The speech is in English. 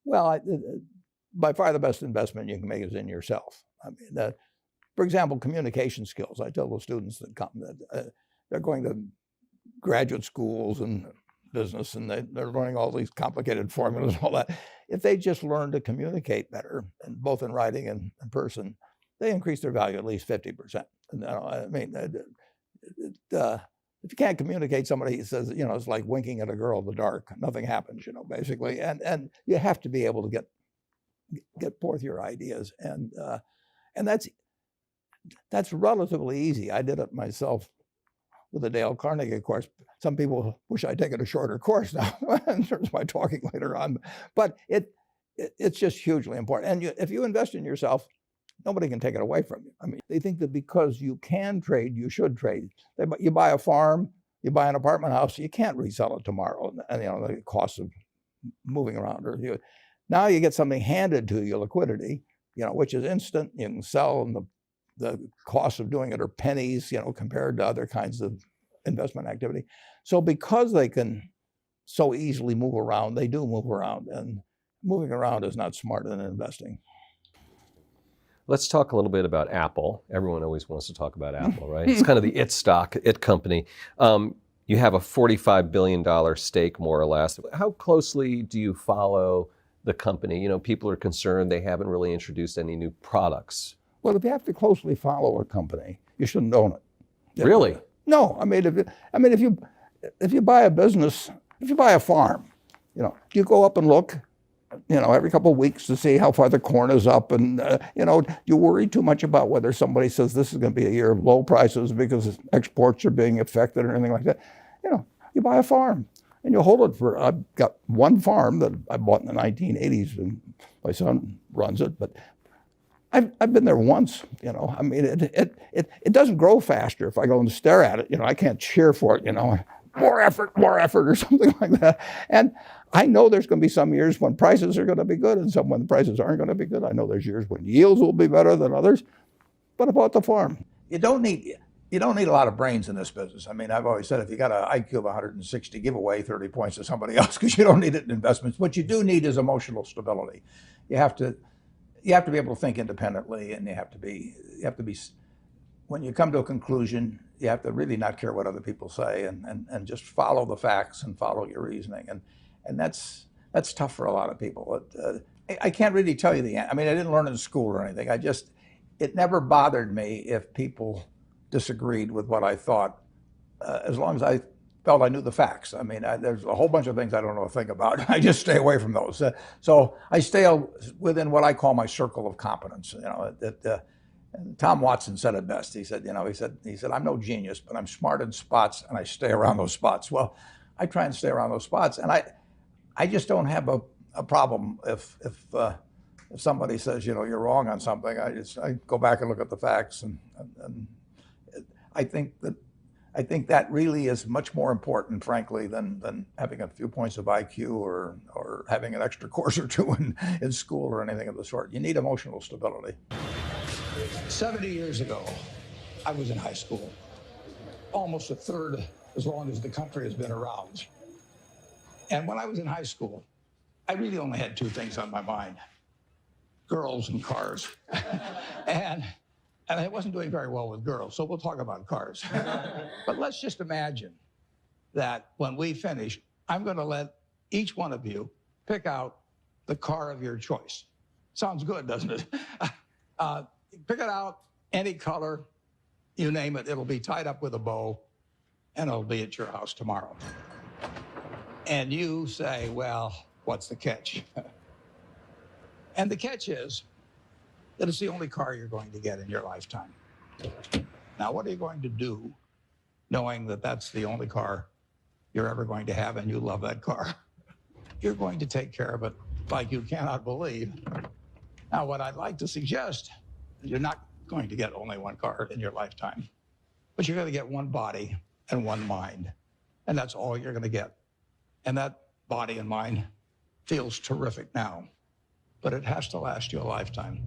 Well, by far the best investment you can make is in yourself. I mean, for example, communication skills. I tell the students that come that they're going to graduate schools and business, and they're learning all these complicated formulas and all that. If they just learn to communicate better, and both in writing and in person, they increase their value at least 50%. And, I mean, if you can't communicate, somebody says, it's like winking at a girl in the dark. Nothing happens, basically. And you have to be able to get forth your ideas, and that's relatively easy. I did it myself with the Dale Carnegie course. Some people wish I'd taken a shorter course now in terms of my talking later on, but it's just hugely important. And if you invest in yourself, nobody can take it away from you. I mean, they think that because you can trade, you should trade. You buy a farm, you buy an apartment house, you can't resell it tomorrow, and the cost of moving around. Now you get something handed to you, liquidity, which is instant. You can sell, and the cost of doing it are pennies, compared to other kinds of investment activity. So because they can so easily move around, they do move around, and moving around is not smarter than investing. Let's talk a little bit about Apple. Everyone always wants to talk about Apple, right? It's kind of the it stock, it company. You have a $45 billion stake, more or less. How closely do you follow the company? People are concerned they haven't really introduced any new products. Well, if you have to closely follow a company, you shouldn't own it. Really? No. I mean, if you buy a business, if you buy a farm, you go up and look, every couple of weeks to see how far the corn is up, and you worry too much about whether somebody says this is going to be a year of low prices because exports are being affected or anything like that. You buy a farm and you hold it for. I've got one farm that I bought in the 1980s, and my son runs it, but I've been there once. I mean, it doesn't grow faster if I go and stare at it. I can't cheer for it. More effort, or something like that. And I know there's going to be some years when prices are going to be good, and some when the prices aren't going to be good. I know there's years when yields will be better than others. But about the farm, you don't need a lot of brains in this business. I mean, I've always said if you got an IQ of 160, give away 30 points to somebody else, because you don't need it in investments. What you do need is emotional stability. You have to be able to think independently, and you have to be. When you come to a conclusion, you have to really not care what other people say, and just follow the facts and follow your reasoning. And that's tough for a lot of people. I can't really tell you the answer. I mean, I didn't learn it in school or anything. It never bothered me if people disagreed with what I thought, as long as I felt I knew the facts. I mean, there's a whole bunch of things I don't know a thing about. I just stay away from those. So I stay within what I call my circle of competence. And Tom Watson said it best. He said, I'm no genius, but I'm smart in spots, and I stay around those spots. Well, I try and stay around those spots, and I just don't have a problem if somebody says, you're wrong on something. I go back and look at the facts, and I think that really is much more important, frankly, than having a few points of IQ or having an extra course or two in school or anything of the sort. You need emotional stability. 70 years ago, I was in high school, almost a third as long as the country has been around. And when I was in high school, I really only had two things on my mind: girls and cars. and I wasn't doing very well with girls, so we'll talk about cars. But let's just imagine that when we finish, I'm going to let each one of you pick out the car of your choice. Sounds good, doesn't it? Pick it out, any color, you name it. It'll be tied up with a bow, and it'll be at your house tomorrow. And you say, well, what's the catch? And the catch is that it's the only car you're going to get in your lifetime. Now, what are you going to do knowing that that's the only car you're ever going to have, and you love that car? You're going to take care of it like you cannot believe. Now, what I'd like to suggest, you're not going to get only one car in your lifetime, but you're going to get one body and one mind, and that's all you're going to get. And that body and mind feels terrific now, but it has to last you a lifetime.